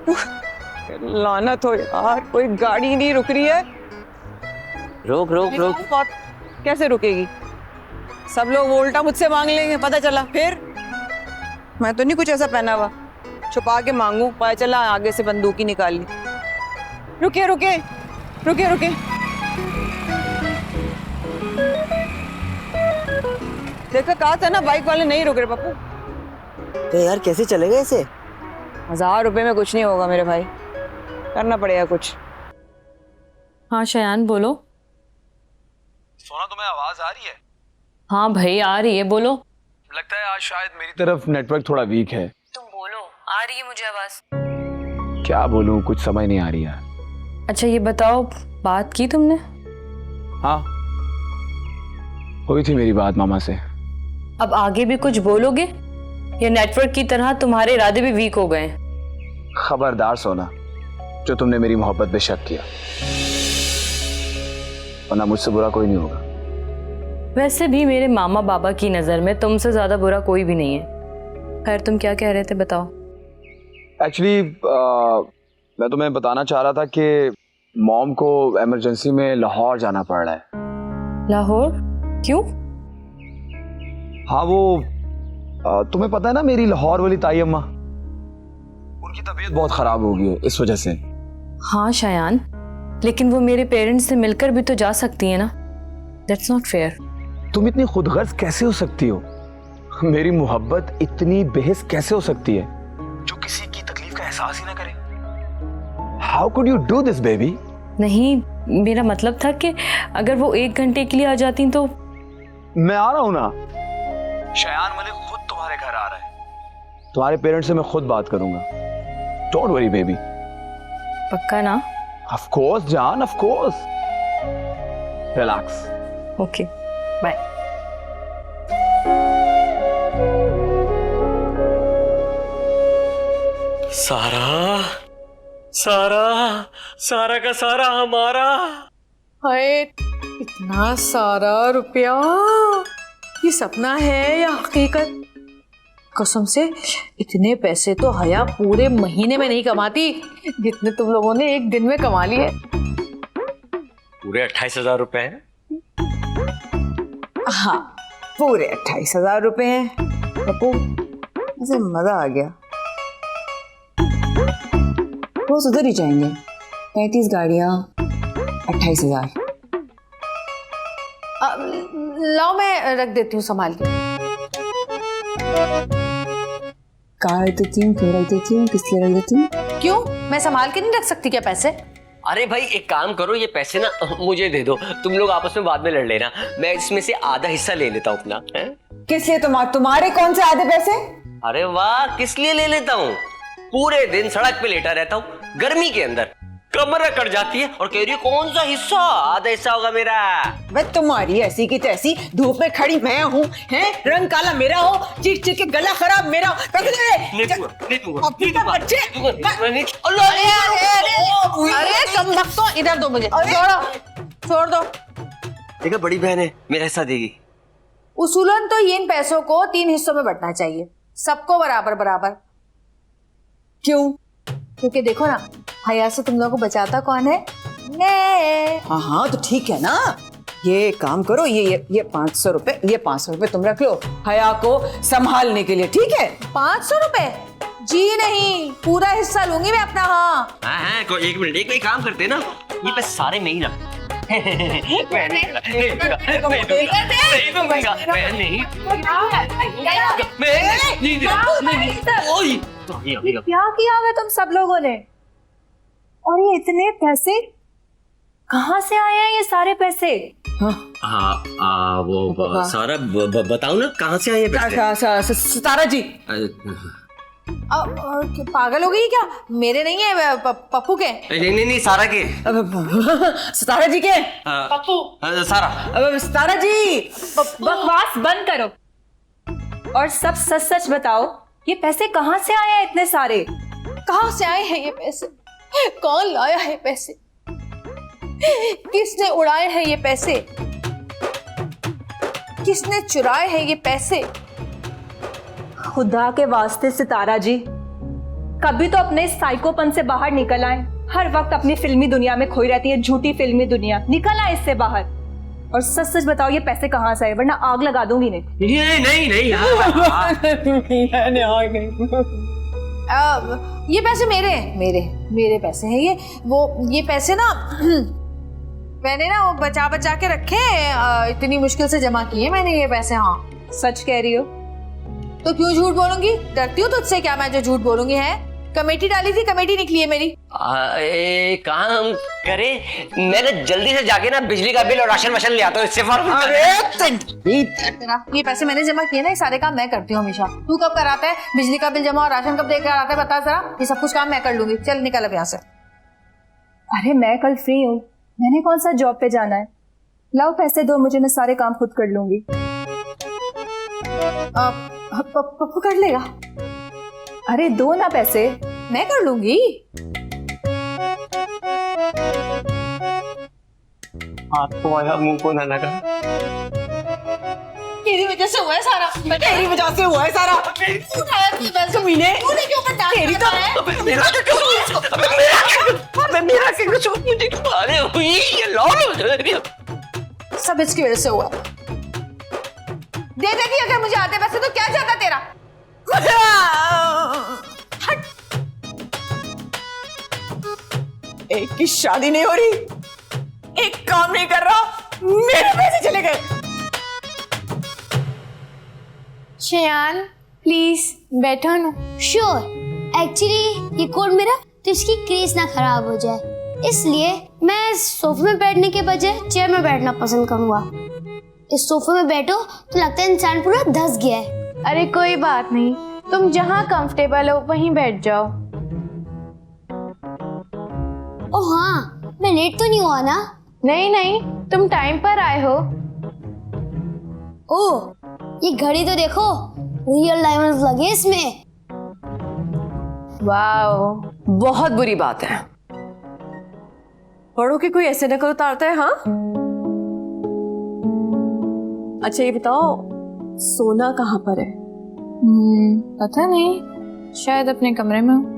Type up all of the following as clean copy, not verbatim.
लानत हो यार, कोई गाड़ी नहीं रुक रही है। रोक रोक रोक। कैसे रुकेगी? सब लोग उल्टा मुझसे मांग लेंगे, पता चला फिर। मैं तो नहीं कुछ ऐसा पहना हुआ, छुपा के मांगू, पता चला आगे से बंदूक ही निकाल ली। रुके रुके रुके रुके, देखा कहा था ना बाइक वाले नहीं रुक रहे पप्पू। तो यार कैसे चलेगा ऐसे? 1000 रुपए में कुछ नहीं होगा मेरे भाई, करना पड़ेगा कुछ। हाँ शयान बोलो। सोना तुम्हें आवाज आ रही है? हाँ भाई आ रही है, बोलो। लगता है आज शायद मेरी तरफ नेटवर्क थोड़ा वीक है। तुम बोलो, आ रही है मुझे आवाज। क्या बोलूं, कुछ समझ नहीं आ रही है। अच्छा ये बताओ, बात की तुमने? हाँ, हुई थी मेरी बात मामा से। अब आगे भी कुछ बोलोगे या नेटवर्क की तरह तुम्हारे इरादे भी वीक हो गए? खबरदार सोना, जो तुमने मेरी मोहब्बत पे शक किया, वरना मुझसे बुरा कोई नहीं होगा। वैसे भी मेरे मामा बाबा की नजर में तुमसे ज्यादा बुरा कोई भी नहीं है। खैर तुम क्या कह रहे थे, बताओ। एक्चुअली मैं तुम्हें बताना चाह रहा था कि मॉम को इमरजेंसी में लाहौर जाना पड़ रहा है। लाहौर? क्यों? हाँ वो तुम्हें पता है ना, मेरी लाहौर वाली ताई अम्मा, उनकी तबीयत बहुत खराब हो गई है इस वजह से। हाँ शयान, लेकिन वो मेरे पेरेंट्स से मिलकर भी तो जा सकती है ना। That's not fair. तुम इतनी खुदगर्ज कैसे हो सकती हो? मेरी मोहब्बत इतनी बेहिस कैसे हो सकती है जो किसी की तकलीफ का एहसास ही ना करे? How could you do this baby? नहीं, मेरा मतलब था कि अगर वो 1 घंटे के लिए आ जाती तो। मैं आ रहा हूं ना। शयान मलिक खुद तुम्हारे घर आ रहा है। तुम्हारे पेरेंट्स से मैं खुद बात करूंगा। Don't worry baby. पक्का ना? ऑफ कोर्स जान, of course. Relax. Okay bye. Sara Sara सारा का सारा हमारा। हाय, इतना सारा रुपया, ये सपना है या हकीकत? कसम से इतने पैसे तो हया पूरे महीने में नहीं कमाती जितने तुम लोगों ने एक दिन में कमा लिए। पूरे 28,000 रुपए हैं। हाँ पूरे 28,000 रुपए हैं पप्पू। मुझे मजा आ गया। रोज उधर ही जाएंगे। 35 गाड़ियां, 28,000। लाओ मैं रख देती हूँ संभाल के। कहाँ रख देती हूँ, क्यों रख देती हूँ, किस लिए रख देती हूँ? क्यों, मैं संभाल के नहीं रख सकती क्या पैसे? अरे भाई एक काम करो, ये पैसे ना मुझे दे दो, तुम लोग आपस में बाद में लड़ लेना। मैं इसमें से आधा हिस्सा ले लेता हूँ अपना। है? किस लिए? तुम्हारे कौन से आधे पैसे? अरे वाह, किस लिए ले लेता हूँ? पूरे दिन सड़क पे लेटा रहता हूँ गर्मी के अंदर, कमर कट जाती है और कह रही है कौन सा हिस्सा? आधा हिस्सा होगा मेरा। भाई तुम्हारी ऐसी की तैसी, धूप में खड़ी मैं हूँ, हैं? रंग काला मेरा हो, चीख चीख के गला खराब मेरा। अरे कम बख्तो, इधर दो मुझे। छोड़ दो। देखा बड़ी बहन है, मेरा हिस्सा देगी। उसूलन तो इन पैसों को 3 हिस्सों में बंटना चाहिए, सबको बराबर बराबर। क्यों? क्योंकि देखो ना, हया से तुम लोगों को बचाता कौन है? मैं। हाँ हाँ तो ठीक है ना, ये काम करो, ये 500 रुपए, ये 500 रुपए तुम रख लो हया को संभालने के लिए, ठीक है? 500 रुपए? जी नहीं, पूरा हिस्सा लूंगी मैं अपना। हाँ हाँ, एक मिनट, एक काम करते हैं ना, ये पैसे सारे में ही रख। क्या किया है तुम सब लोगों ने? और ये इतने पैसे कहाँ से आए हैं, ये सारे पैसे? हाँ वो सारा बताओ ना, कहाँ से आए ये पैसे? सितारा जी। पागल हो गई क्या? मेरे नहीं है, पप्पू के। नहीं सारा के। सितारा जी के। पप्पू सारा। सितारा जी बकवास बंद करो और सब सच सच बताओ, ये पैसे कहाँ से आए हैं इतने सारे? कहाँ से आए हैं ये पैसे? कौन लाया है पैसे? किसने उड़ाए हैं ये पैसे? किसने चुराए हैं ये पैसे? खुदा के वास्ते सितारा जी, कभी तो अपने साइकोपन से बाहर निकल आए। हर वक्त अपनी फिल्मी दुनिया में खोई रहती है, झूठी फिल्मी दुनिया। निकल आए इससे बाहर और सच सच बताओ ये पैसे कहाँ से आए, वरना आग लगा दूंगी नहीं। नहीं ये पैसे मेरे पैसे हैं ये पैसे ना मैंने ना वो बचा बचा के रखे, इतनी मुश्किल से जमा किए मैंने ये पैसे। हाँ सच कह रही हो? तो क्यों झूठ बोलूंगी? डरती हूँ तुझसे क्या मैं जो झूठ बोलूंगी? है कमेटी डाली थी, कमेटी निकली है मेरी। काम करे, मैंने जल्दी से जाके ना बिजली का बिल और राशन वाशन ले आता हूँ, इससे ये पैसे मैंने जमा किए ना, ये सारे काम मैं करती हूँ हमेशा। तू कब कराता है बिजली का बिल जमा और राशन कब देकर आता है? बता जरा। ये सब कुछ काम मैं कर लूंगी। चल निकल अब यहाँ से। अरे मैं कल फ्री हूँ, मैंने कौन सा जॉब पे जाना है। लाओ पैसे दो मुझे, मैं सारे काम खुद कर लूंगी। पप्पू कर लेगा? अरे दो ना पैसे। मैं कर लूंगी। आपको आया मुंह को ना लगा। तेरी वजह से हुआ है सारा। तेरी वजह से हुआ है सारा। कमीने तूने क्यों ऊपर डाल दिया है? मेरा क्या कसूर? मुझे मारे हुई ये लॉ सब इसकी वजह से हुआ। दे देगी अगर मुझे आते पैसे तो क्या चाहता तेरा? एक की शादी नहीं हो रही, एक काम नहीं कर रहा, मेरे पैसे चले गए। शयान प्लीज बैठो ना। श्योर, एक्चुअली ये कोड मेरा तो इसकी क्रेज ना खराब हो जाए, इसलिए मैं सोफे में बैठने के बजाय चेयर में बैठना पसंद करूंगा। इस सोफे में बैठो तो लगता है इंसान पूरा धंस गया है। अरे कोई बात नहीं, तुम जहाँ कंफर्टेबल हो वहीं बैठ जाओ। ओह हाँ, मैं लेट तो नहीं हुआ ना? नहीं तुम टाइम पर आए हो। ओह ये घड़ी तो देखो, रियल डायमंड्स लगे इसमें। वाओ, बहुत बुरी बात है। बड़ों की कोई ऐसे नकल उतारता है? हाँ अच्छा ये बताओ सोना कहाँ पर है? पता नहीं, शायद अपने कमरे में हो।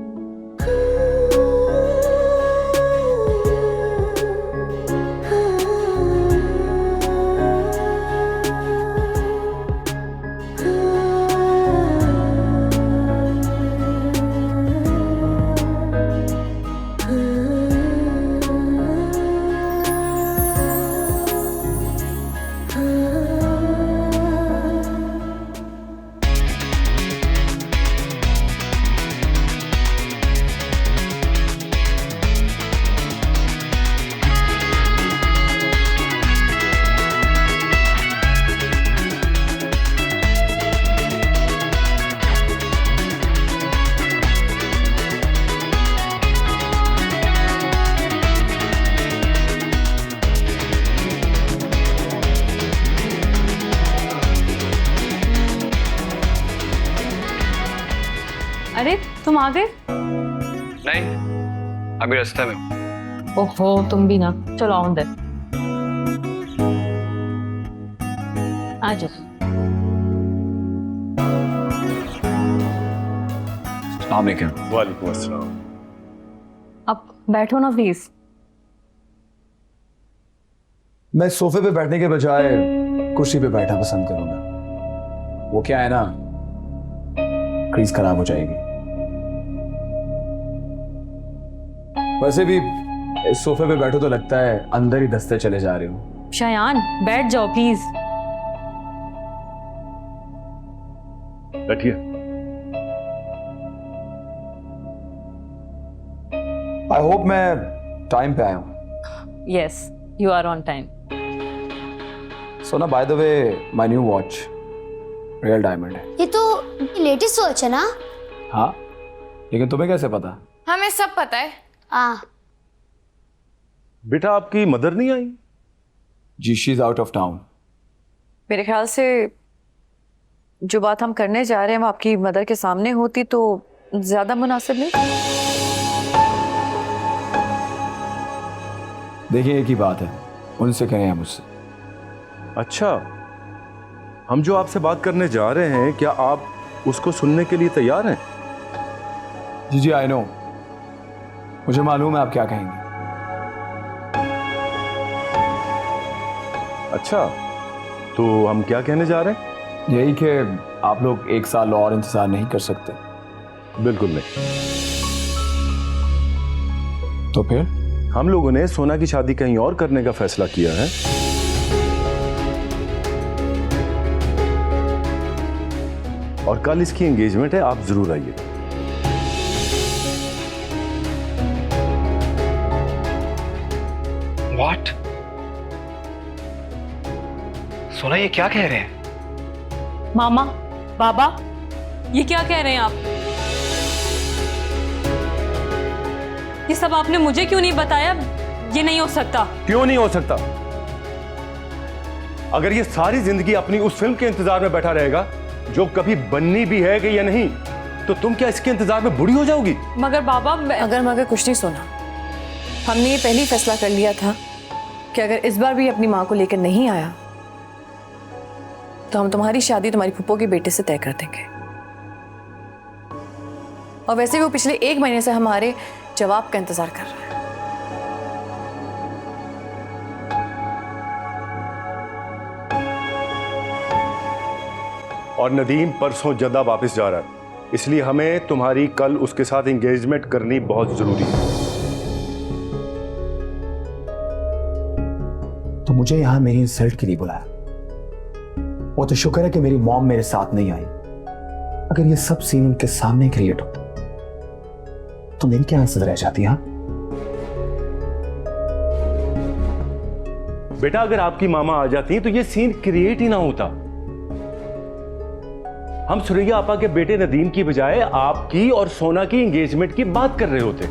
अरे तुम आ गए? नहीं, अभी रास्ते में। ओहो तुम भी ना, चलो आओ अंदर आ जाओ। वालेकुम अस्सलाम। अब बैठो ना प्लीज। मैं सोफे पे बैठने के बजाय कुर्सी पे बैठना पसंद करूंगा। वो क्या है ना, क्रीज खराब हो जाएगी। वैसे भी इस सोफे पे बैठो तो लगता है अंदर ही दस्ते चले जा रहे हो। शयान बैठ जाओ प्लीज। बैठिए। आई होप मैं टाइम पे आया हूँ। Yes you are on time. So ना by the way my new watch real diamond है। ये तो लेटेस्ट वॉच है ना? हाँ, लेकिन तुम्हें कैसे पता? हमें सब पता है। बेटा आपकी मदर नहीं आई? जी she is out of town. मेरे ख्याल से जो बात हम करने जा रहे हैं वो आपकी मदर के सामने होती तो ज्यादा मुनासिब नहीं। देखिए एक ही बात है, उनसे करें या मुझसे। अच्छा, हम जो आपसे बात करने जा रहे हैं क्या आप उसको सुनने के लिए तैयार हैं? जी जी आई नो, मुझे मालूम है आप क्या कहेंगे। अच्छा, तो हम क्या कहने जा रहे हैं? यही कि आप लोग 1 साल और इंतजार नहीं कर सकते। बिल्कुल नहीं। तो फिर हम लोगों ने सोना की शादी कहीं और करने का फैसला किया है। और कल इसकी एंगेजमेंट है, आप जरूर आइए। What? सोना ये क्या कह रहे हैं? मामा, बाबा, ये क्या कह रहे हैं आप? ये सब आपने मुझे क्यों नहीं बताया? ये नहीं हो सकता। क्यों नहीं हो सकता? अगर ये सारी जिंदगी अपनी उस फिल्म के इंतजार में बैठा रहेगा जो कभी बननी भी है कि या नहीं, तो तुम क्या इसके इंतजार में बूढ़ी हो जाओगी? मगर बाबा, मगर कुछ नहीं सोना, हमने ये पहले ही फैसला कर लिया था कि अगर इस बार भी अपनी माँ को लेकर नहीं आया तो हम तुम्हारी शादी तुम्हारी फूफो के बेटे से तय कर देंगे। और वैसे भी वो पिछले 1 महीने से हमारे जवाब का इंतजार कर रहा है। और नदीम परसों जद्दा वापस जा रहा है, इसलिए हमें तुम्हारी कल उसके साथ एंगेजमेंट करनी बहुत जरूरी है। तो मुझे यहां मेरी इंसल्ट के लिए बुलाया। वो तो शुक्र है कि मेरी मॉम मेरे साथ नहीं आई। अगर ये सब सीन उनके सामने क्रिएट होता तो मेरी क्या आंसर रह जाती? हाँ बेटा, अगर आपकी मामा आ जाती तो ये सीन क्रिएट ही ना होता। हम सुरैया आपा के बेटे नदीम की बजाय आपकी और सोना की एंगेजमेंट की बात कर रहे होते।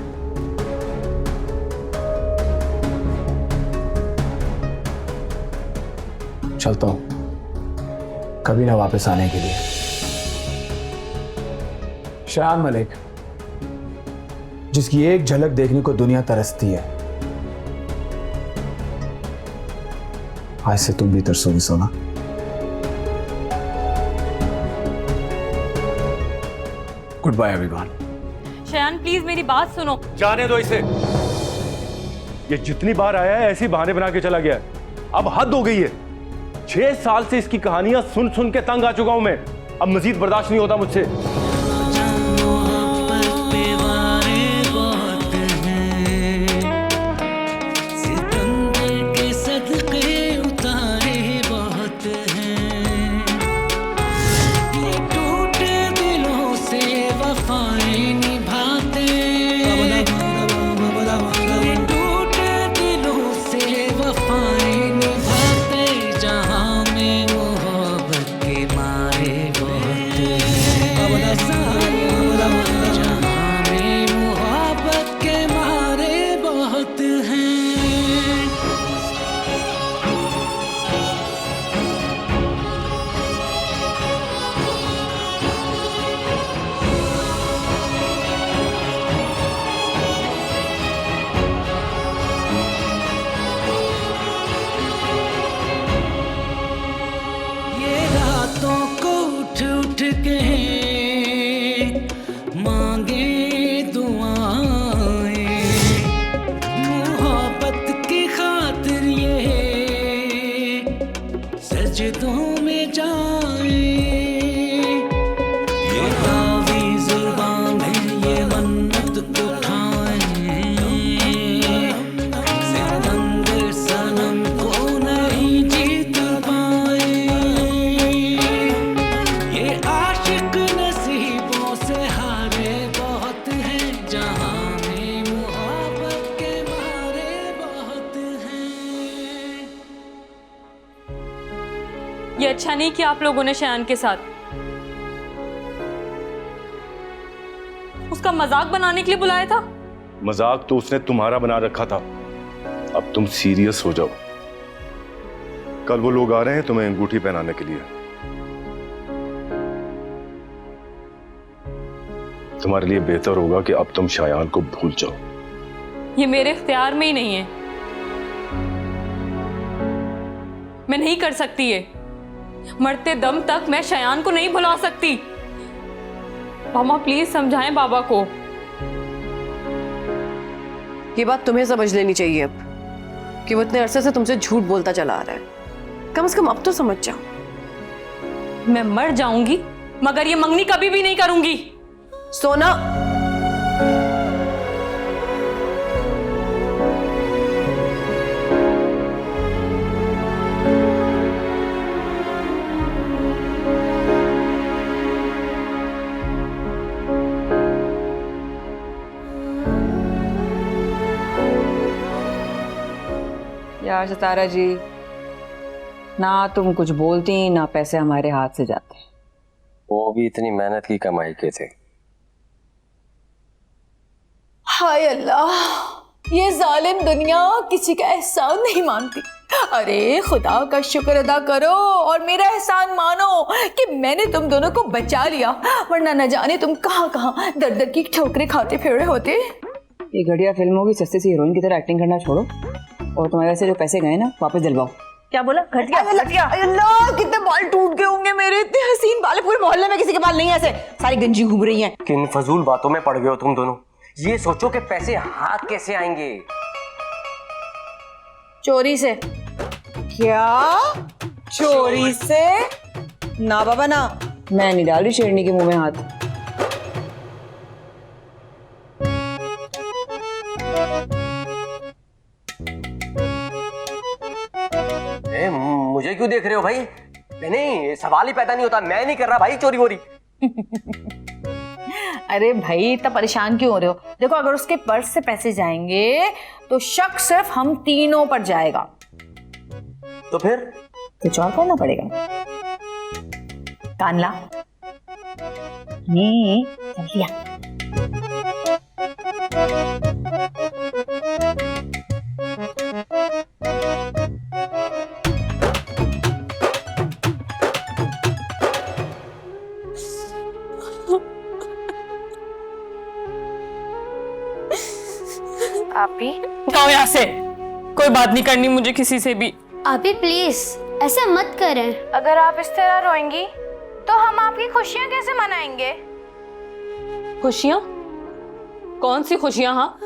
चलता हूं, कभी ना वापस आने के लिए। शयान मलिक, जिसकी एक झलक देखने को दुनिया तरसती है, आज से तुम भी तरसोगी सोना। Good bye everyone. Shayan please मेरी बात सुनो। जाने दो इसे। ये जितनी बार आया है ऐसी बहाने बना के चला गया है। अब हद हो गई है। 6 साल से इसकी कहानियां सुन सुन के तंग आ चुका हूं मैं। अब मजीद बर्दाश्त नहीं होता मुझसे। ये अच्छा नहीं किया आप लोगों ने शयान के साथ। उसका मजाक बनाने के लिए बुलाया था। मजाक तो उसने तुम्हारा बना रखा था। अब तुम सीरियस हो जाओ। कल वो लोग आ रहे हैं तुम्हें अंगूठी पहनाने के लिए। तुम्हारे लिए बेहतर होगा कि अब तुम शायान को भूल जाओ। ये मेरे इख्तियार में ही नहीं है। मैं नहीं कर सकती ये। मरते दम तक मैं शयान को नहीं भुला सकती। मामा प्लीज समझाएं बाबा को। ये बात तुम्हें समझ लेनी चाहिए अब कि वो इतने अरसे से तुमसे झूठ बोलता चला आ रहा है। कम से कम अब तो समझ जाओ। मैं मर जाऊंगी मगर ये मंगनी कभी भी नहीं करूंगी। सोना, यार सितारा जी, ना तुम कुछ बोलती ना पैसे हमारे हाथ से जाते। वो भी इतनी मेहनत की कमाई के थे। हाय अल्लाह, ये जालिम दुनिया किसी का एहसान नहीं मानती। अरे खुदा का शुक्र अदा करो और मेरा एहसान मानो कि मैंने तुम दोनों को बचा लिया, वरना न जाने तुम कहाँ कहाँ दर दर की ठोकरें खाते फिर रहे होते। ये घटिया फिल्मों की सस्ती सी हीरोइन की तरह एक्टिंग करना छोड़ो और तुम्हारे से जो पैसे गए ना वापस दिलवाओ। क्या बोला? घटिया? घटिया? अल्लाह, कितने बाल टूट गए होंगे मेरे, इतने हसीन बाल। पूरे मोहल्ले में किसी के बाल नहीं है ऐसे, सारी गंजी घूम रही हैं। किन फजूल बातों में पड़ गए हो तुम दोनों। ये सोचो कि पैसे हाथ कैसे आएंगे। चोरी से। क्या? चोरी से? ना बाबा ना, मैं नहीं डाल रही शेरनी के मुंह में हाथ। मुझे क्यों देख रहे हो भाई? नहीं, सवाल ही पैदा नहीं होता। मैं नहीं कर रहा भाई चोरी वोरी। अरे भाई इतना परेशान क्यों हो रहे हो? देखो, अगर उसके पर्स से पैसे जाएंगे तो शक सिर्फ हम तीनों पर जाएगा। तो फिर कुछ और करना पड़ेगा। कान ला। ये चल लिया। आपी जाओ यहाँ से, कोई बात नहीं करनी मुझे किसी से भी। आपी प्लीज ऐसा मत करें। अगर आप इस तरह रोएंगी तो हम आपकी खुशियाँ कैसे मनाएंगे? खुशियाँ? कौन सी खुशियाँ? हाँ,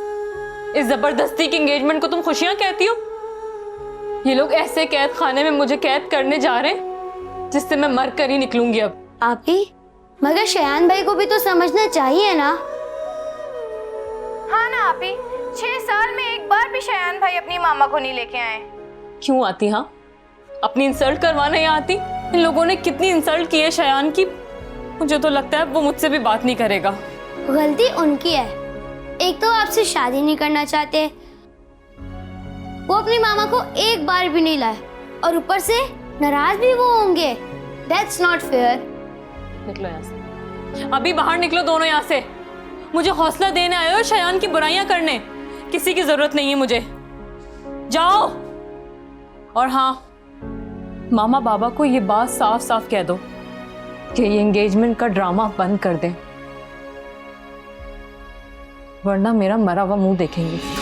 इस जबरदस्ती की एंगेजमेंट को तुम खुशियाँ कहती हो? ये लोग ऐसे कैद खाने में मुझे कैद करने जा रहे हैं जिससे मैं मर कर ही निकलूंगी अब। आपी, मगर शयान भाई को भी तो समझना चाहिए ना। हाँ ना आपी, 6 साल में एक बार भी शयान भाई अपनी मामा को नहीं लेके आए। क्यों आती? हाँ, अपनी इंसल्ट करवाने यहाँ आती। इन लोगों ने कितनी इंसल्ट की है शयान की, मुझे तो लगता है वो मुझसे भी बात नहीं करेगा। गलती उनकी है। एक तो आपसे शादी नहीं करना चाहते, वो अपनी मामा को एक बार भी नहीं लाए, और ऊपर से नाराज भी वो होंगे। That's not fair। निकलो यहाँ से, अभी बाहर निकलो दोनों यहाँ से। मुझे हौसला देने आए हो शयान की बुराइयां करने? किसी की जरूरत नहीं है मुझे, जाओ। और हाँ, मामा बाबा को ये बात साफ साफ कह दो कि ये एंगेजमेंट का ड्रामा बंद कर दें, वरना मेरा मरा हुआ मुंह देखेंगे।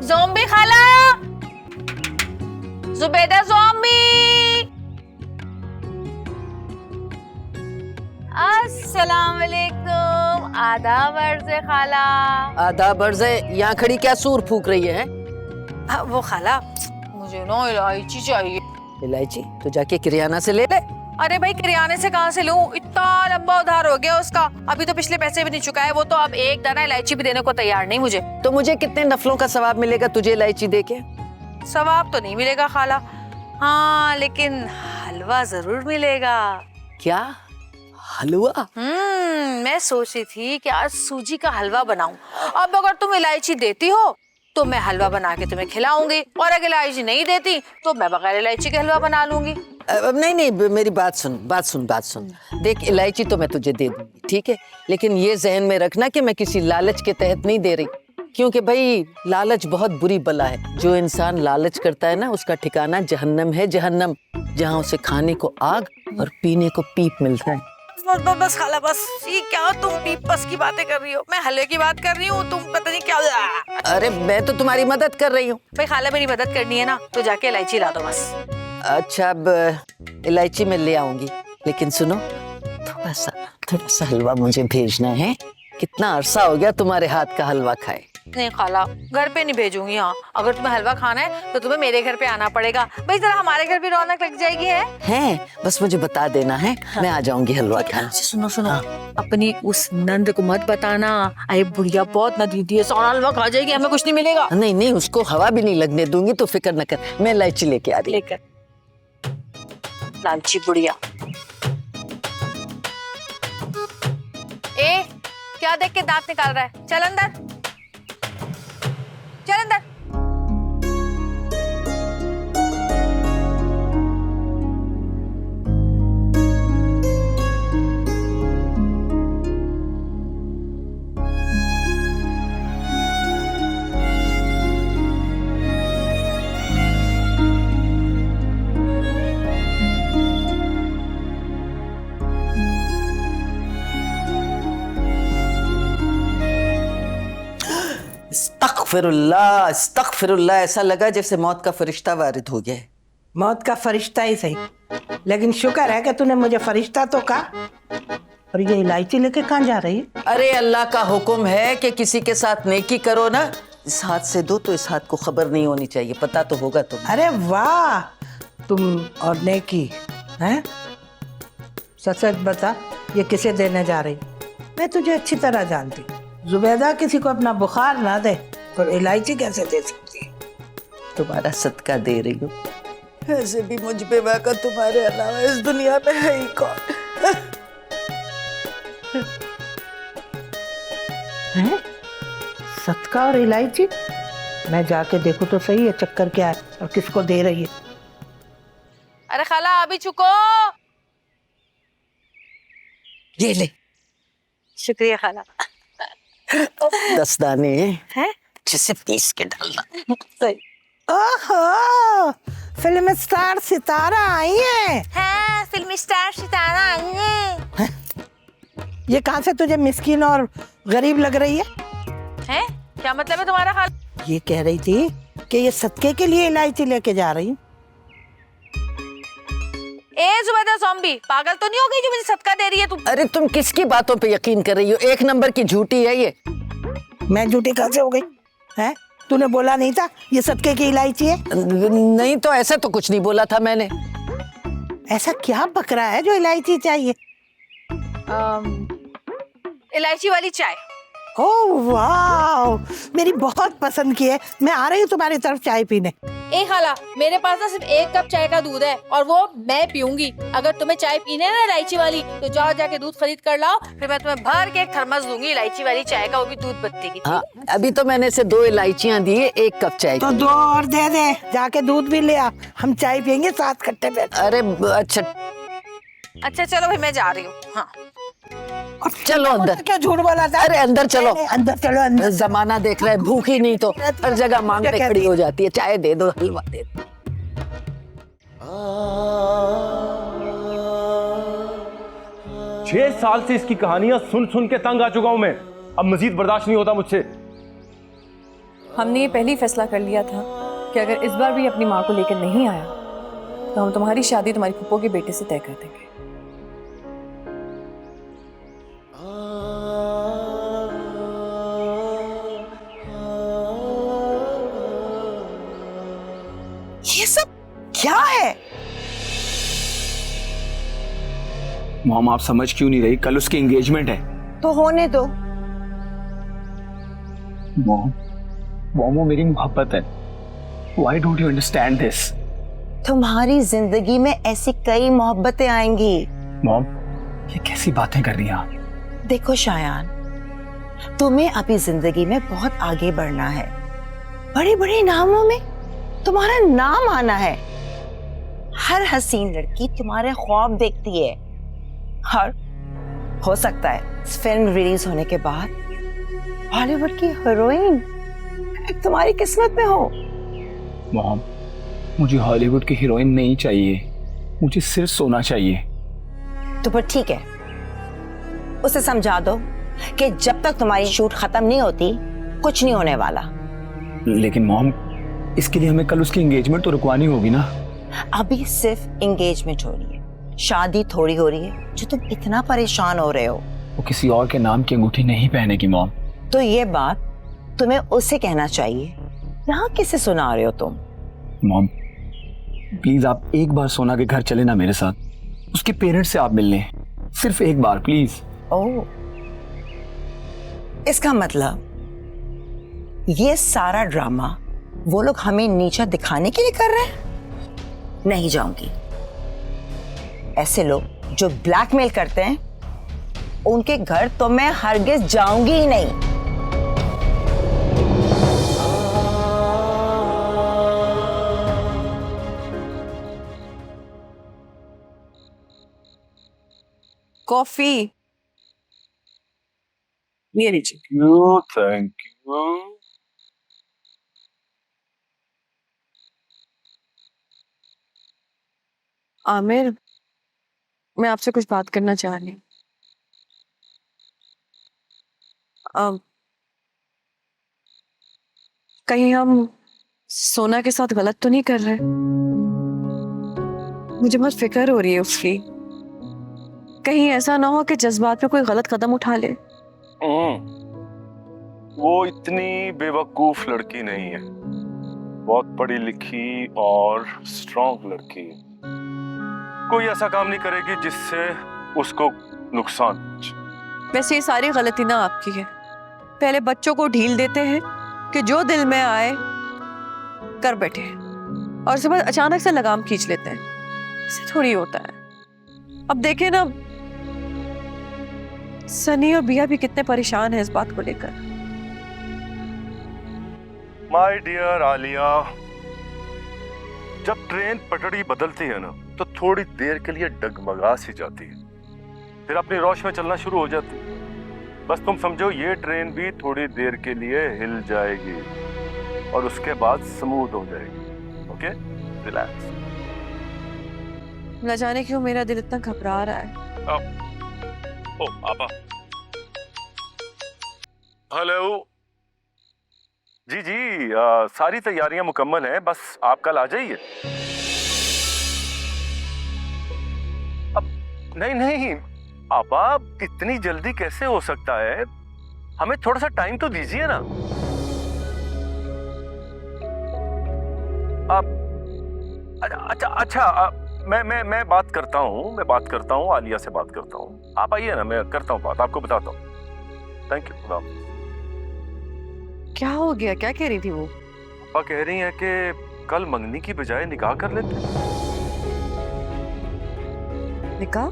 ज़ॉम्बी खाला, जुबैदा ज़ॉम्बी। अस्सलाम वालेकुम। आदाब अर्ज़े खाला। आधा बर्ज़े, यहाँ खड़ी क्या सूर फूक रही है? वो खाला, मुझे ना इलायची चाहिए। इलायची? तो जाके किरियाना से ले ले। अरे भाई, किरियाने से कहाँ से लूं? इतना लंबा उधार हो गया उसका, अभी तो पिछले पैसे भी नहीं चुका है वो, तो अब एक दाना इलायची भी देने को तैयार नहीं मुझे। तो मुझे कितने नफलों का सवाब मिलेगा तुझे इलायची देके? सवाब तो नहीं मिलेगा खाला, हाँ लेकिन हलवा जरूर मिलेगा। क्या हलवा? मैं सोच रही थी कि आज सूजी का हलवा बनाऊं। अब अगर तुम इलायची देती हो तो मैं हलवा बना के तुम्हें खिलाऊंगी, और अगर इलायची नहीं देती तो मैं बगैर इलायची के हलवा बना लूंगी। नहीं नहीं, मेरी बात सुन। देख, इलायची तो मैं तुझे दे दूंगी, ठीक है, लेकिन ये जहन में रखना कि मैं किसी लालच के तहत नहीं दे रही। क्योंकि भाई लालच बहुत बुरी बला है। जो इंसान लालच करता है ना, उसका ठिकाना जहन्नम है, जहन्नम, जहाँ उसे खाने को आग और पीने को पीप मिलता है। बस खाला बस, ये क्या तुम पीप पस की बातें कर रही हो? मैं हलवे की बात कर रही हूँ, तुम पता नहीं क्या। अरे मैं तो तुम्हारी मदद कर रही हूँ। भाई खाला मेरी मदद करनी है ना, तो जाके इलायची ला दो बस। अच्छा, अब इलायची मैं ले आऊंगी, लेकिन सुनो, थोड़ा सा हलवा मुझे भेजना है। कितना अरसा हो गया तुम्हारे हाथ का हलवा खाए। नहीं खाला, घर पे नहीं भेजूंगी। हाँ, अगर तुम्हें हलवा खाना है तो तुम्हें मेरे घर पे आना पड़ेगा। भाई जरा हमारे घर भी रौनक लग जाएगी। है बस मुझे बता देना है, मैं आ जाऊंगी हलवा खाने। सुनो सुनो, अपनी उस नंद को मत बताना। अरे बुढ़िया बहुत न दीदी है, सारा हलवा खा जाएगी, हमें कुछ नहीं मिलेगा। नहीं नहीं, उसको हवा भी नहीं लगने दूंगी, तो फिक्र न कर। मैं इलायची लेके आ रही। लेकर लालची बुढ़िया। ए, क्या देख के दांत निकाल रहा है? चल अंदर, चल अंदर। अस्तगफिरुल्लाह, अस्तगफिरुल्लाह, ऐसा लगा जैसे मौत का फरिश्ता वारिद हो गया है। मौत का फरिश्ता ही सही, लेकिन शुक्र है कि तूने मुझे फरिश्ता तो कहा। और ये इलायची लेके कहाँ जा रही है? अरे अल्लाह का हुक्म है कि किसी के साथ नेकी करो ना, इस हाथ से दो तो इस हाथ को खबर नहीं होनी चाहिए। पता तो होगा तुम। अरे वाह, तुम और नेकी हैं? सच सच बता, ये किसे देने जा रही? मैं तुझे अच्छी तरह जानती। जुबैदा किसी को अपना बुखार ना दे, और इलायची कैसे दे सकती है? तुम्हारा सदका दे रही हूँ। ऐसे भी मुझ पे वाक़ा तुम्हारे अलावा इस दुनिया में है ही कौन? हैं? सदका और इलायची? मैं जाके देखूं तो सही है चक्कर क्या है और किसको दे रही है। अरे खाला अभी चुको। ये ले। शुक्रिया खाला। 10 दाने हैं? जिसे पीस के डालना। सही। ओहो, फिल्म स्टार सितारा आई है। हाँ, फिल्म स्टार सितारा आई है। ये कहाँ से तुझे मिस्किन और गरीब लग रही है? हैं? क्या मतलब है तुम्हारा खाला? ये कह रही थी कि ये सदके के लिए इलायची लेके जा रही हूँ। ए जुबैदा ज़ॉम्बी, पागल तो नहीं हो गई जो मुझे सदका दे रही है तुम? अरे तुम किसकी बातों पे यकीन कर रही हो? 1 नंबर की झूठी है ये। मैं झूठी कैसे हो गई? हैं? तूने बोला नहीं था ये सदके की इलायची है? नहीं तो ऐसा तो कुछ नहीं बोला था मैंने। ऐसा क्या बकरा है जो इलायची चाहिए? इलायची वाली चाय। ओह वाह, मेरी बहुत पसंद की है। मैं आ रही हूँ तुम्हारी तरफ चाय पीने। ए खाला, मेरे पास ना सिर्फ 1 कप चाय का दूध है और वो मैं पीऊंगी। अगर तुम्हें चाय पीने है ना इलायची वाली, तो जाओ जाके दूध खरीद कर लाओ, फिर मैं तुम्हें भर के एक थर्मस दूंगी इलायची वाली चाय का, वो भी दूध पत्ती की। हाँ, अभी तो मैंने से 2 इलायचियां दी है 1 कप चाय तो 2 और दे दे, जाके दूध भी ले आ, हम चाय पियेंगे साथ खट्टे पे। अरे अच्छा चलो भाई मैं जा रही हूँ। हाँ चलो अंदर। क्या झूठ बोला था? अरे अंदर चलो। अंदर चलो, अंदर। जमाना देख रहा है, भूखी नहीं तो हर जगह मांग पे खड़ी हो जाती है। चाय दे दो, हलवा दे दो। 6 साल से इसकी कहानियां सुन सुन के तंग आ चुका हूं मैं। अब मजीद बर्दाश्त नहीं होता मुझसे। हमने ये पहले ही फैसला कर लिया था कि अगर इस बार भी अपनी माँ को लेकर नहीं आया तो हम तुम्हारी शादी तुम्हारी फूफो के बेटे से तय कर देंगे। ये सब क्या है? मॉम आप समझ क्यों नहीं रही? कल उसकी एंगेजमेंट है। तो होने दो। मॉम, वो मेरी मोहब्बत है। Why don't you understand this? तुम्हारी जिंदगी में ऐसी कई मोहब्बतें आएंगी। मॉम, ये कैसी बातें कर रही हैं आप? देखो शायान, तुम्हें अभी जिंदगी में बहुत आगे बढ़ना है। बड़े बड़े नामों में तुम्हारा नाम आना है। हर हसीन लड़की तुम्हारे ख्वाब देखती है। और हो सकता है इस फिल्म रिलीज होने के बाद बॉलीवुड की हीरोइन तुम्हारी किस्मत में हो। मॉम, मुझे हॉलीवुड की हीरोइन नहीं चाहिए, मुझे सिर्फ सोना चाहिए। तो फिर ठीक है, उसे समझा दो कि जब तक तुम्हारी शूट खत्म नहीं होती कुछ नहीं होने वाला। लेकिन मॉम, इसके लिए हमें कल उसकी एंगेजमेंट तो रुकवानी होगी ना। अभी सिर्फ एंगेजमेंट हो रही है, शादी थोड़ी हो रही है जो तुम इतना परेशान हो रहे हो। वो किसी और के नाम की अंगूठी नहीं पहनेगी मॉम। तो ये बात तुम्हें उससे कहना चाहिए, यहाँ किसे सुना रहे हो तुम? मॉम प्लीज आप एक बार सोना के घर चले ना मेरे साथ, उसके पेरेंट्स से आप मिल लें, सिर्फ एक बार प्लीज। ओह, इसका मतलब ये सारा ड्रामा वो लोग हमें नीचा दिखाने के लिए कर रहे हैं? नहीं जाऊंगी। ऐसे लोग जो ब्लैकमेल करते हैं उनके घर तो मैं हरगिज जाऊंगी ही नहीं। कॉफी ये लीजिए। Thank you. आमिर, मैं आपसे कुछ बात करना चाह रही हूँ। कहीं हम सोना के साथ गलत तो नहीं कर रहे? मुझे बहुत फिक्र हो रही है उसकी, कहीं ऐसा ना हो कि जज्बात में कोई गलत कदम उठा ले। वो इतनी बेवकूफ लड़की नहीं है, बहुत पढ़ी लिखी और स्ट्रॉन्ग लड़की है। कोई ऐसा काम नहीं करेगी जिससे उसको नुकसान पहुंचे। वैसे ये सारी गलती ना आपकी है। पहले बच्चों को ढील देते हैं कि जो दिल में आए कर बैठे, और उसके बाद अचानक से लगाम खींच लेते हैं। इससे थोड़ी होता है। अब देखें ना, सनी और बिया भी कितने परेशान हैं इस बात को लेकर। माय डियर आलिया, जब ट्रेन पटड़ी बदलती है ना तो थोड़ी देर के लिए डगमगा सी जाती है, फिर अपनी रौश में चलना शुरू हो जाती है। बस तुम समझो ये ट्रेन भी थोड़ी देर के लिए हिल जाएगी और उसके बाद स्मूथ हो जाएगी। Okay, relax. न जाने क्यों मेरा दिल इतना घबरा रहा है। ओ आपा, हेलो जी जी, सारी तैयारियां मुकम्मल हैं, बस आप कल आ जाइए। अब नहीं नहीं आपा, इतनी जल्दी कैसे हो सकता है? हमें थोड़ा सा टाइम तो दीजिए ना। आप अच्छा अच्छा, मैं बात करता हूँ, आलिया से बात करता हूँ। आप आइए ना, मैं करता हूँ बात, आपको बताता हूँ। Thank you. क्या हो गया? क्या कह रही थी वो? पापा कह रही हैं कि कल मंगनी की बजाय निकाह कर लेते। निकाह?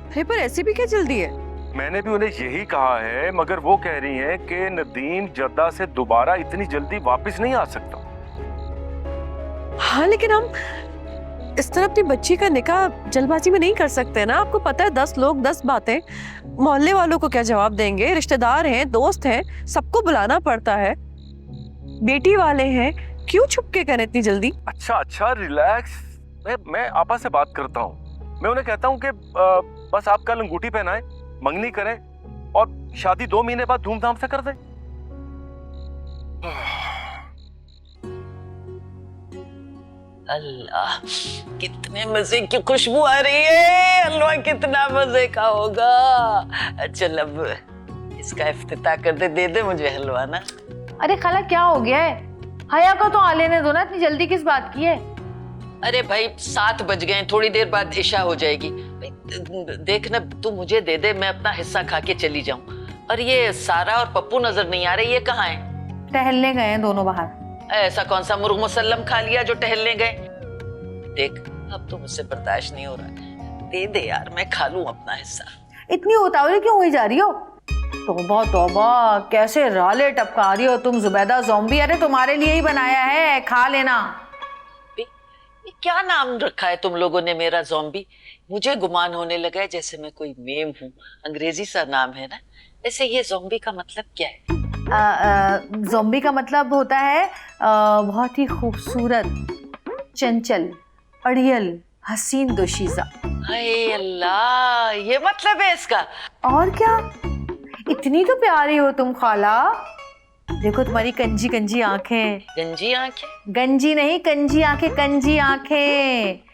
अरे पर ऐसी भी क्या जल्दी है? मैंने भी उन्हें यही कहा है, मगर वो कह रही हैं कि नदीम जद्दा से दोबारा इतनी जल्दी वापस नहीं आ सकता। हाँ, लेकिन हम इस तरह अपनी बच्ची का निकाह जल्दबाजी में नहीं कर सकते ना। आपको पता है 10 लोग 10 बातें, मोहल्ले वालों को क्या जवाब देंगे, रिश्तेदार हैं, दोस्त हैं, सबको बुलाना पड़ता है, बेटी वाले हैं, क्यों छुप के करें इतनी जल्दी? अच्छा रिलैक्स, मैं आपा से बात करता हूँ। मैं उन्हें कहता हूँ कि बस आप कल अंगूठी पहनाएं, मंगनी करें और शादी 2 महीने बाद धूमधाम से कर दें। अल्लाह, कितने मजे की खुशबू आ रही है। हलवा कितना मजे का होगा। चल अब इसका इफ्तिताह कर दे मुझे हलवा ना। अरे खाला क्या हो गया है? हया को तो आ लेने दो ना, इतनी जल्दी किस बात की है? अरे भाई 7 बज गए, थोड़ी देर बाद इशा हो जाएगी। देख ना, तू मुझे दे दे, मैं अपना हिस्सा खा के चली जाऊं। और ये सारा और पप्पू नजर नहीं आ रहे, ये कहाँ हैं? टहलने गए हैं दोनों बाहर। ऐसा कौन सा मुर्ग मुसल्लम खा लिया जो टहलने गए? देख, अब तो मुझसे बर्दाश्त नहीं हो रहा, दे दे यार, मैं खा लूं अपना हिस्सा। इतनी उतावली क्यों हुई जा रही हो? तौबा तौबा, कैसे राले टपका रही हो तुम जुबैदा ज़ॉम्बी। अरे तुम्हारे लिए ही बनाया है, खा लेना। ये क्या नाम रखा है तुम लोगों ने मेरा, ज़ॉम्बी? मुझे गुमान होने लगा है जैसे मैं कोई मेम हूँ, अंग्रेजी सा नाम है ना। ऐसे ये ज़ॉम्बी का मतलब क्या है? ज़ॉम्बी का मतलब होता है बहुत ही खूबसूरत, चंचल, अड़ियल, हसीन दोशीज़ा। हाय अल्लाह, ये मतलब है इसका। और क्या, इतनी तो प्यारी हो तुम खाला। देखो तुम्हारी कंजी कंजी आंखें। गंजी आंखें? गंजी नहीं, कंजी आंखें, कंजी आंखें।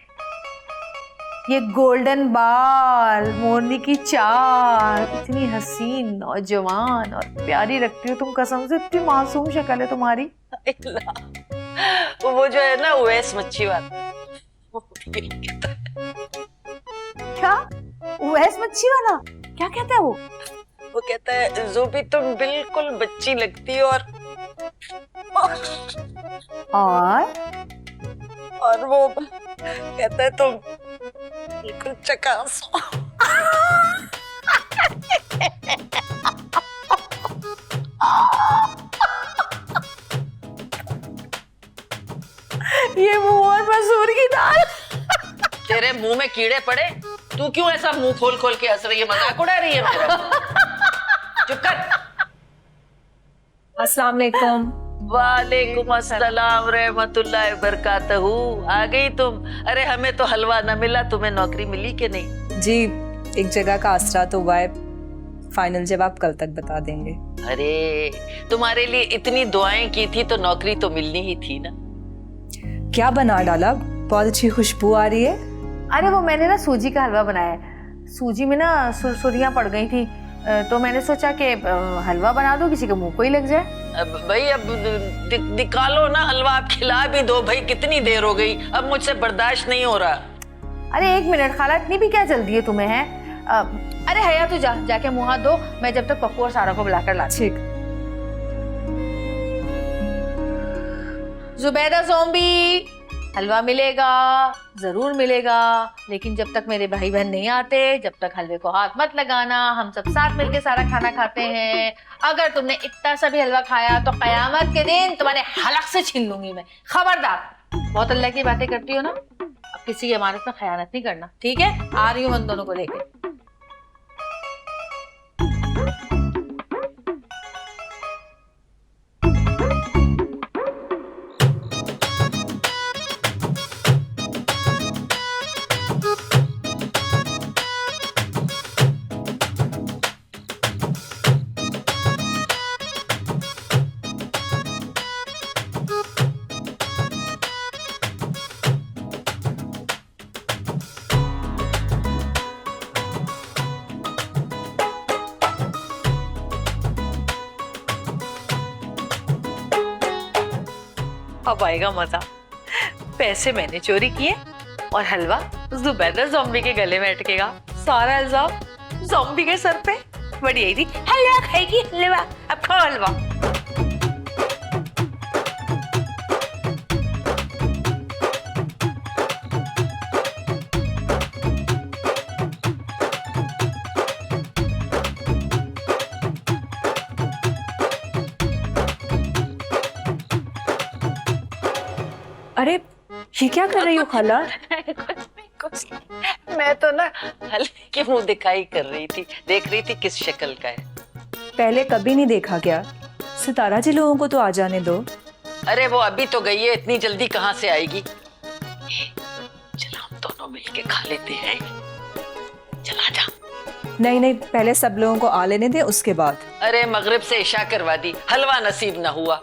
ये गोल्डन बाल, मोरनी की चाल, इतनी हसीन, नौजवान और प्यारी लगती हो तुम कसम से। इतनी मासूम शक्ल है तुम्हारी। वो जो है ना ओएस मच्छी वाला। क्या? ओएस मच्छी वाला? क्या कहता है वो? वो कहता है ज़ोबी तुम बिल्कुल बच्ची लगती हो और वो कहता है तुम बिल्कुल चकास हो। ये मुंह और मसूर की दाल। तेरे मुंह में कीड़े पड़े, तू क्यों ऐसा मुंह खोल खोल के हंस रही है? मजाक उड़ा रही है मेरा? चुप कर। अस्सलाम वालेकुम। वालेकुम अस्सलाम रहमतुल्लाहि बरकातहू। आ गई तुम? अरे हमें तो हलवा न मिला, तुम्हें नौकरी मिली कि नहीं? जी, एक जगह का आसरा तो हुआ है, फाइनल जवाब कल तक बता देंगे। अरे तुम्हारे लिए इतनी दुआएं की थी तो नौकरी तो मिलनी ही थी ना। क्या बना डाला? बहुत अच्छी खुशबू आ रही है। अरे वो मैंने ना सूजी का हलवा बनाया है। सूजी में ना सुरसुरियां पड़ गई थी, तो मैंने सोचा कि हलवा बना दो, किसी के मुंह को ही लग जाए। अब भाई अब निकालो ना हलवा, आप खिला भी दो भाई। कितनी देर हो गई, अब मुझसे बर्दाश्त नहीं हो रहा। अरे एक मिनट खाला, इतनी भी क्या जल्दी है तुम्हें? है अरे हया तू जाके मुंह हाथ दो, मैं जब तक पप्पू और सारा को बुलाकर लाती। ठीक। जुबैदा ज़ॉम्बी, हलवा मिलेगा, जरूर मिलेगा, लेकिन जब तक मेरे भाई बहन नहीं आते, जब तक हलवे को हाथ मत लगाना। हम सब साथ मिलके सारा खाना खाते हैं। अगर तुमने इतना सा भी हलवा खाया तो कयामत के दिन तुम्हारे हलक से छीन लूंगी मैं, खबरदार। बहुत अल्लाह की बातें करती हो ना, अब किसी की अमानत में खयानत नहीं करना, ठीक है? आ रही हूँ उन दोनों को लेके। अब आएगा मजा। पैसे मैंने चोरी किए और हलवा जुबैदा ज़ॉम्बी के गले में अटकेगा। सारा इल्जाम ज़ॉम्बी के सर पे। बड़ी आई थी, हलवा खाएगी, हलवा, अब खाओ हलवा। अरे ये क्या कर रही हो खाला? कुछ मैं तो ना हलवे के मुंह दिखाई कर रही थी, देख रही थी किस शक्ल का है। पहले कभी नहीं देखा क्या? सितारा जी लोगों को तो आ जाने दो। अरे वो अभी तो गई है, इतनी जल्दी कहाँ से आएगी? चलो हम दोनों मिलके खा लेते हैं। चला जा। नहीं नहीं, पहले सब लोगों को आ लेने दे, उसके बाद। अरे मगरिब से इशा करवा दी, हलवा नसीब ना हुआ।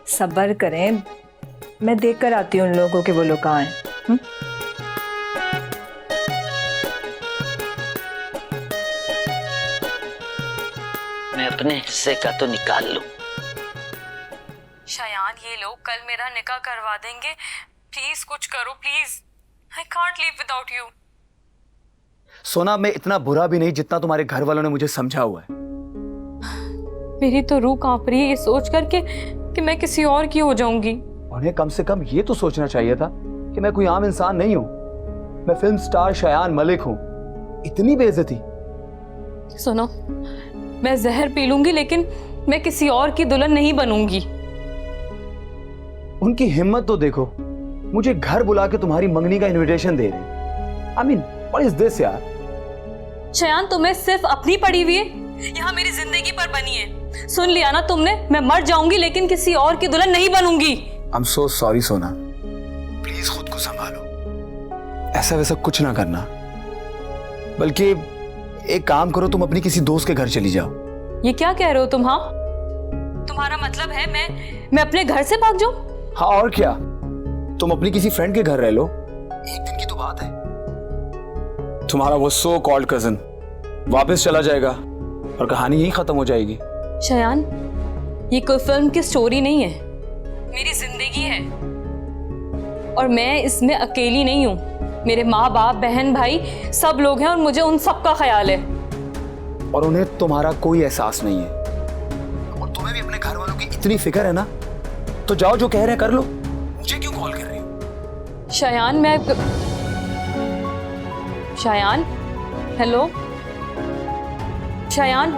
सब्र करें, मैं देख कर आती हूँ उन लोगों के वो लोग कहाँ हैं। मैं अपने हिस्से का तो निकाल लूं। शयान, ये लोग कल मेरा निकाह करवा देंगे। प्लीज कुछ करो, please. I can't live without you. सोना, मैं इतना बुरा भी नहीं जितना तुम्हारे घर वालों ने मुझे समझा हुआ है। मेरी तो रूह कांप रही है ये सोच करके कि मैं किसी और की हो जाऊंगी। उन्हें कम से कम ये तो सोचना चाहिए था कि मैं कोई आम इंसान नहीं हूं। मैं फिल्म स्टार शयान मलिक हूं। इतनी बेइज्जती। सुनो, मैं जहर पी लूंगी लेकिन मैं किसी और की दुल्हन नहीं बनूंगी। उनकी हिम्मत तो देखो, मुझे घर बुला के तुम्हारी मंगनी का इनविटेशन दे रहे। I mean, what is this यार? शयान, तुम्हें सिर्फ अपनी पड़ी हुई है, यहाँ मेरी जिंदगी पर बनी है। सुन लिया ना तुमने, मैं मर जाऊंगी लेकिन किसी और की दुल्हन नहीं बनूंगी। I'm so sorry सोना, प्लीज खुद को संभालो, ऐसा वैसा कुछ ना करना। बल्कि एक काम करो, तुम अपनी किसी दोस्त के घर चली जाओ। ये क्या कह रहे हो तुम? हाँ, तुम्हारा मतलब है मैं अपने घर से भाग जाऊं? हाँ और क्या, तुम अपनी किसी फ्रेंड के घर रह लो, एक दिन की तो बात है। तुम्हारा वो सो कॉल्ड कजन वापस चला जाएगा और कहानी यहीं खत्म हो जाएगी। शयान, ये कोई फिल्म की स्टोरी नहीं है, मेरी जिंदगी है और मैं इसमें अकेली नहीं हूँ। मेरे माँ बाप, बहन भाई सब लोग हैं और मुझे उन सब का ख्याल है। और उन्हें तुम्हारा कोई एहसास नहीं है, और तुम्हें भी अपने घर वालों की इतनी फिक्र है ना, तो जाओ जो कह रहे हैं कर लो, मुझे क्यों कॉल कर रही हो? शयान, शयान, हेलो शयान।